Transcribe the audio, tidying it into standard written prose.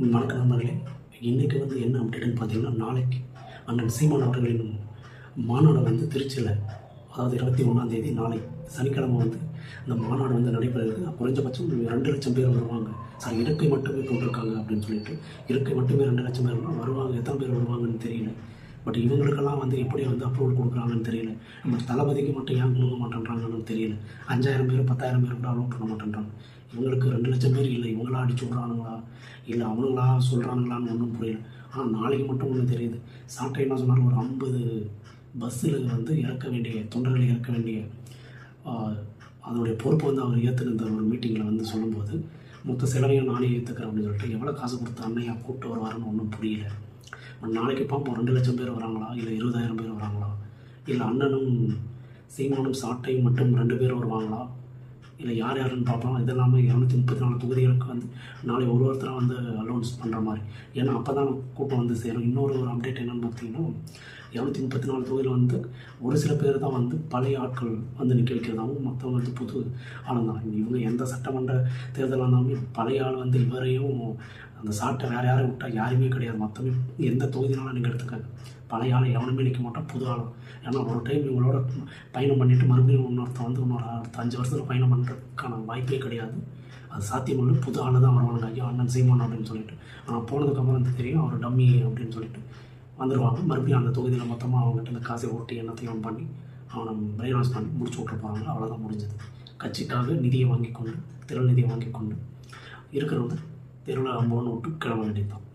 வணக்கம் நண்பர்களே. இன்றைக்கி என்ன அப்டேட்டுன்னு பார்த்தீங்கன்னா, நாளைக்கு அண்ணன் சீமான் அவர்களின் மாநாடு திருச்சியில், அதாவது 21ஆம் தேதி நாளை சனிக்கிழமை இந்த மாநாடு நடைபெறுது. குறைஞ்சபட்சம் 2,00,000 பேர் வருவாங்க. சார், இருக்கை மட்டுமே போட்டிருக்காங்க அப்படின்னு சொல்லிட்டு, இருக்கை மட்டுமே 2,00,000 பேர் வருவாங்க. எத்தனை பேர் வருவாங்கன்னு தெரியல. பட் இவங்களுக்கெல்லாம் எப்படி அப்ரூவல் கொடுக்குறாங்கன்னு தெரியல. நம்ம தளபதிக்கு மட்டும் ஏன் கொடுக்க மாட்டேன்றாங்கன்னு தெரியல. 5,000 பேர் 10,000 பேர் கூட அலோவ் பண்ண மாட்டேன்றாங்க. இவங்களுக்கு 2,00,000 பேர் இல்லை, இவங்களா அடிச்சு விட்றானுங்களா இல்லை அவங்களா சொல்கிறாங்களான்னு ஒன்றும் புரியல. ஆனால் நாளைக்கு மட்டும் ஒன்று தெரியுது. சாட்டை என்ன சொன்னார், ஒரு 50 பஸ்ஸில் இறக்க வேண்டிய தொண்டர்களை இறக்க வேண்டிய அதனுடைய பொறுப்பை அவர் ஏற்றுன ஒரு மீட்டிங்கில் சொல்லும்போது, மொத்த செலவையும் நானே ஏற்றுக்கிறேன் அப்படின்னு சொல்லிட்டு எவ்வளோ காசு கொடுத்து அண்ணையாக கூப்பிட்டு வருவாருன்னு ஒன்றும் புரியல. நாளைக்கு பார்ப்போம், 2,00,000 பேர் வராங்களா இல்லை 20,000 பேர் வராங்களா, இல்லை அண்ணனும் சீமானும் சாட்டையும் மட்டும் 2 பேர் வருவாங்களா, இல்லை யார் யாருன்னு பார்ப்போம். இதெல்லாமே 234 தொகுதிகளுக்கு நாளை ஒருத்தராக அலௌன்ஸ் பண்ணுற மாதிரி. ஏன்னா அப்போ தான் கூட்டம் சேரும். இன்னொரு அப்டேட் என்னென்னு பார்த்தீங்கன்னா, 234 தொகுதியில் ஒரு சில பேர் தான் பழைய ஆட்கள் நிற்க வைக்கிறதாகவும், மற்றவங்க புது ஆளும் தான். இவங்க எந்த சட்டமன்ற தேர்தலாக இருந்தாலும் பழைய ஆள் இவரையும் அந்த சாட்டை வேறு யாரையும் விட்டால் யாருமே கிடையாது. மற்றமே எந்த தொகுதினாலும் நீங்கள் எடுத்துக்காங்க, பழைய ஆளை எவனுமே நிற்க மாட்டான், புது ஆளும். ஏன்னா ஒரு டைம் இவங்களோட பயணம் பண்ணிவிட்டு மறுபடியும் இன்னொருத்த இன்னொரு 5 வருஷத்தில் பயணம் பண்ணுறதுக்கான வாய்ப்பே கிடையாது. அது சாத்தியமில்லை. புது ஆள் தான் வருவாங்க. ஐயா அண்ணன் சீமான் அப்படின்னு சொல்லிட்டு. ஆனால் போனதுக்கப்புறம் தெரியும் அவர் டம்மி அப்படின்னு சொல்லிட்டு வந்துடுவாங்க. மறுபடியும் அந்த தொகுதியில் மொத்தமாக அவங்ககிட்ட இந்த காசை ஓட்டி என்னத்தையும் பண்ணி அவனை பிரெயின் வாஷ் பண்ணி முடிச்சு விட்ருப்பாங்க. அவ்வளோதான் முடிஞ்சது. கட்சிக்காக நிதியை வாங்கி கொண்டு, திரள் நிதியை வாங்கி கொண்டு இருக்கிறவங்க தெருவில் அம்போன்னு விட்டு கிளம்ப வேண்டியது தான்.